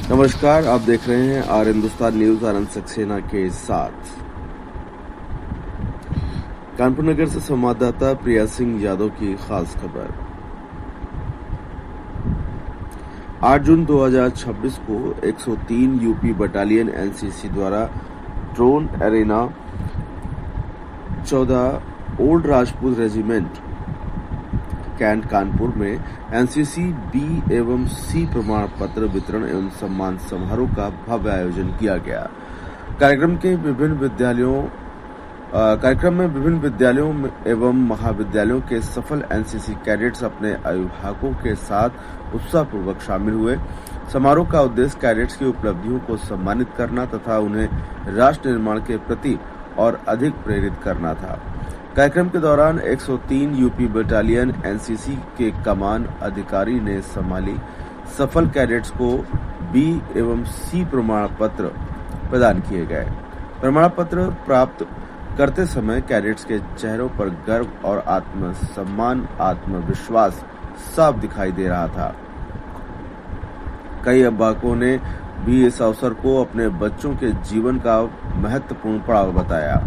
नमस्कार, आप देख रहे हैं आर हिंदुस्तान न्यूज आनंद सक्सेना के साथ। कानपुर नगर से संवाददाता प्रिया सिंह यादव की खास खबर। 8 जून 2026 को 103 यूपी बटालियन एनसीसी द्वारा drone arena 14 old Rajput regiment cantt Kanpur में एनसीसी बी एवं सी प्रमाण पत्र वितरण एवं सम्मान समारोह का भव्य आयोजन किया गया। कार्यक्रम में विभिन्न विद्यालयों एवं महाविद्यालयों के सफल एनसीसी कैडेट्स अपने अभिभावकों के साथ उत्साहपूर्वक शामिल हुए। समारोह का उद्देश्य कैडेट्स की उपलब्धियों को सम्मानित करना तथा उन्हें राष्ट्र निर्माण के प्रति और अधिक प्रेरित करना था। कार्यक्रम के दौरान 103 यूपी बटालियन एनसीसी के कमान अधिकारी ने संभाली सफल कैडेट्स को बी एवं सी प्रमाण पत्र प्रदान किए गए। प्रमाण पत्र प्राप्त करते समय कैडेट्स के चेहरों पर गर्व और आत्मसम्मान आत्मविश्वास साफ दिखाई दे रहा था। कई अभिभावकों ने भी इस अवसर को अपने बच्चों के जीवन का महत्वपूर्ण पड़ाव बताया।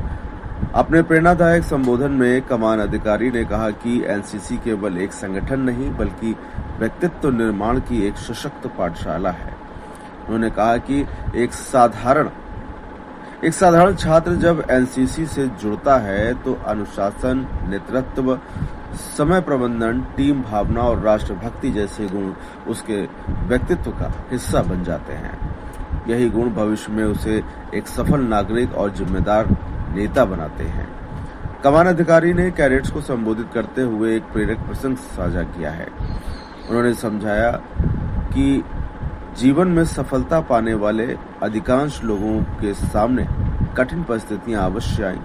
अपने प्रेरणादायक संबोधन में कमान अधिकारी ने कहा कि एनसीसी केवल एक संगठन नहीं बल्कि व्यक्तित्व निर्माण की एक सशक्त पाठशाला है। उन्होंने कहा कि एक साधारण छात्र जब एनसीसी से जुड़ता है तो अनुशासन, नेतृत्व, समय प्रबंधन, टीम भावना और राष्ट्रभक्ति जैसे गुण उसके व्यक्तित्व का हिस्सा बन जाते हैं। यही गुण भविष्य में उसे एक सफल नागरिक और जिम्मेदार नेता बनाते हैं। कमान अधिकारी ने कैडेट्स को संबोधित करते हुए एक प्रेरक प्रसंग साझा किया है। उन्होंने समझाया कि जीवन में सफलता पाने वाले अधिकांश लोगों के सामने कठिन परिस्थितियां अवश्य आईं,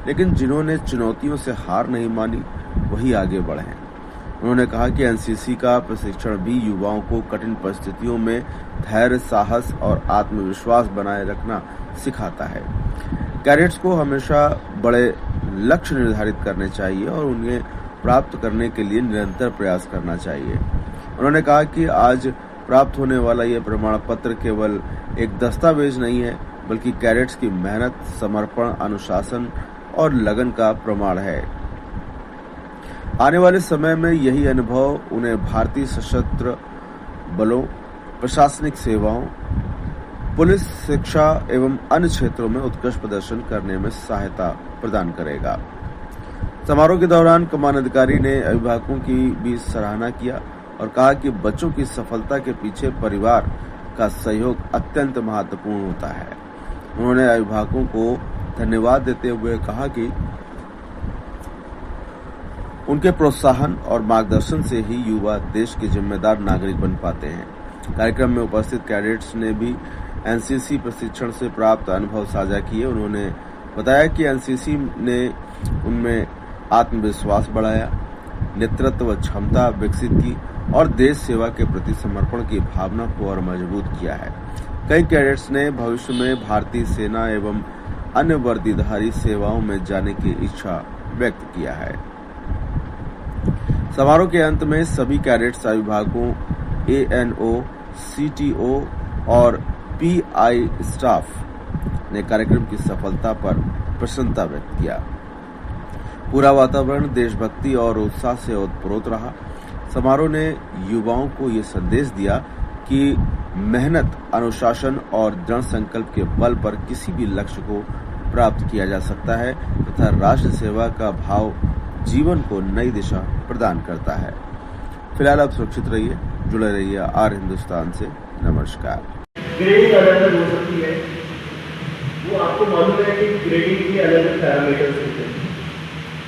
लेकिन जिन्होंने चुनौतियों से हार नहीं मानी वही आगे बढ़े हैं। उन्होंने कहा कि एनसीसी का प्रशिक्षण भी युवाओं को कठिन परिस्थितियों में धैर्य, साहस और आत्मविश्वास बनाए रखना सिखाता है। कैडेट्स को हमेशा बड़े लक्ष्य निर्धारित करने चाहिए और उन्हें प्राप्त करने के लिए निरंतर प्रयास करना चाहिए। उन्होंने कहा कि आज प्राप्त होने वाला यह प्रमाण पत्र केवल एक दस्तावेज नहीं है बल्कि कैडेट्स की मेहनत, समर्पण, अनुशासन और लगन का प्रमाण है। आने वाले समय में यही अनुभव उन्हें भारतीय सशस्त्र बलों, प्रशासनिक सेवाओं, पुलिस, शिक्षा एवं अन्य क्षेत्रों में उत्कृष्ट प्रदर्शन करने में सहायता प्रदान करेगा। समारोह के दौरान कमान अधिकारी ने अभिभावकों की भी सराहना किया और कहा कि बच्चों की सफलता के पीछे परिवार का सहयोग अत्यंत महत्वपूर्ण होता है। उन्होंने अभिभावकों को धन्यवाद देते हुए कहा कि उनके प्रोत्साहन और मार्गदर्शन से ही युवा देश के जिम्मेदार नागरिक बन पाते हैं। कार्यक्रम में उपस्थित कैडेट्स ने भी एनसीसी प्रशिक्षण से प्राप्त अनुभव साझा किए। उन्होंने बताया कि एनसीसी ने उनमें आत्मविश्वास बढ़ाया, नेतृत्व क्षमता विकसित की और देश सेवा के प्रति समर्पण की भावना को और मजबूत किया है। कई कैडेट्स ने भविष्य में भारतीय सेना एवं अन्य वर्दीधारी सेवाओं में जाने की इच्छा व्यक्त किया है। समारोह के अंत में सभी कैडेट्स अभिभावकों, एएनओ, सीटीओ और पीआई स्टाफ ने कार्यक्रम की सफलता पर प्रसन्नता व्यक्त किया। पूरा वातावरण देशभक्ति और उत्साह से ओतप्रोत रहा। समारोह ने युवाओं को ये संदेश दिया कि मेहनत, अनुशासन और दृढ़ संकल्प के बल पर किसी भी लक्ष्य को प्राप्त किया जा सकता है तथा राष्ट्र सेवा का भाव जीवन को नई दिशा प्रदान करता है। फिलहाल आप सुरक्षित रहिए, जुड़े रहिए आर हिंदुस्तान से। नमस्कार। ग्रेडिंग अलग अलग हो सकती है, वो आपको मालूम है कि ग्रेडिंग के अलग अलग पैरामीटर्स होते हैं,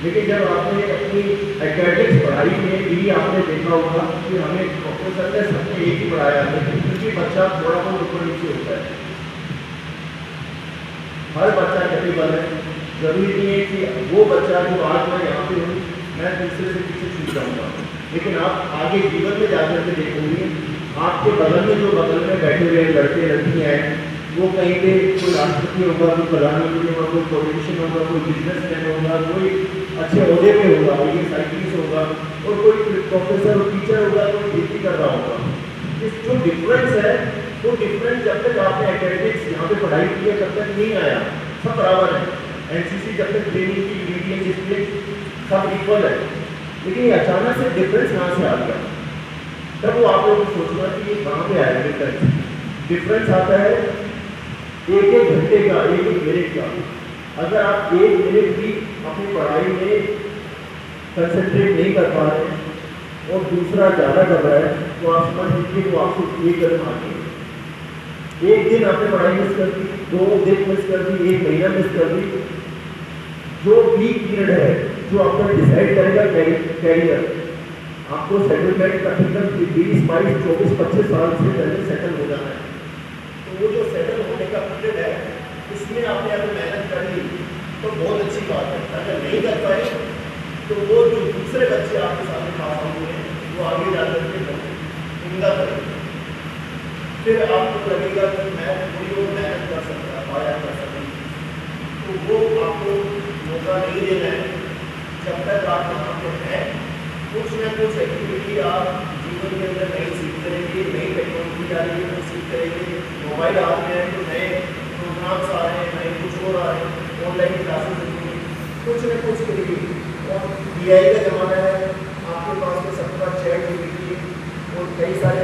लेकिन जब आपने अपनी एकेडमिक्स पढ़ाई में भी आपने देखा होगा कि हमें प्रोफेसर ने सबको एक ही पढ़ाया है, क्योंकि बच्चा थोड़ा बहुत ऊपर नीचे होता है। हर बच्चा कैपेबल है, जरूरी नहीं है कि वो बच्चा जो आज मैं यहाँ पे हूँ मैं दूसरे से पीछे छूट जाऊँगा, लेकिन आप आगे जीवन में जाकर के देखोगे आपके बगल में जो बगल में बैठे हुए लड़के लड़कियाँ हैं वो कहीं पे कोई राष्ट्रपति होगा, कोई प्रधानमंत्री होगा, कोई पॉलिटिशियन होगा, कोई बिजनेसमैन होगा, कोई अच्छे ओहदे पे होगा, ये साइंटिस्ट होगा और कोई प्रोफेसर और टीचर होगा, कोई खेती कर रहा होगा। इस जो डिफरेंस है वो डिफरेंस जब तक आपने एकेडमिक्स यहाँ पे पढ़ाई की है तब तक नहीं आया, सब बराबर है। एनसीसी जब तक ट्रेनिंग की, मीडियम डिसिप्लिन सब इक्वल है, लेकिन ये अचानक से डिफरेंस यहाँ से आ गया। तब वो आप लोगों को सोचना कि ये कहाँ पे आया डिफरेंस। डिफरेंस आता है एक एक घंटे का, एक एक मिनट का। अगर आप एक मिनट भी अपनी पढ़ाई में कंसंट्रेट नहीं कर पा रहे हैं और दूसरा ज़्यादा कर रहा है, तो आप समझ लीजिए वो आपको एक कदम आगे। एक दिन आपने पढ़ाई मिस कर दी, 2 दिन मिस कर दी, 1 महीना मिस कर दी, जो पीक पीरियड है जो आपका डिसाइड करेगा कैरियर, आपको सेटलमेंट तकरीबन 20, 22, 24, 25 साल से पहले सेटल हो जाना है। तो वो जो सेटल होने का पीरियड है, इसमें आपने अगर मेहनत कर ली तो बहुत अच्छी बात है। अगर नहीं कर पाए तो वो जो दूसरे बच्चे आपके सामने पास होंगे वो आगे जाकर के उम्दा करेंगे। फिर आपको लगेगा कि मैं थोड़ी और मेहनत कर सकता, पाया कर सकती, तो वो आपको मौका नहीं देना है। जब तक आप यहाँ पे हैं, कुछ न कुछ एक्टिविटी आप जीवन के अंदर नई सीखते रहेंगे, नई टेक्नोलॉजी आ रही है तो सीखते रहेंगे, मोबाइल आ रहे हैं तो नए प्रोग्राम्स आ रहे हैं, नए कुछ और आ रहे हैं, ऑनलाइन क्लासेस होंगी, कुछ न कुछ करिए। और AI का ज़माना है, आपके पास में सबका चैट जीपीटी और कई सारे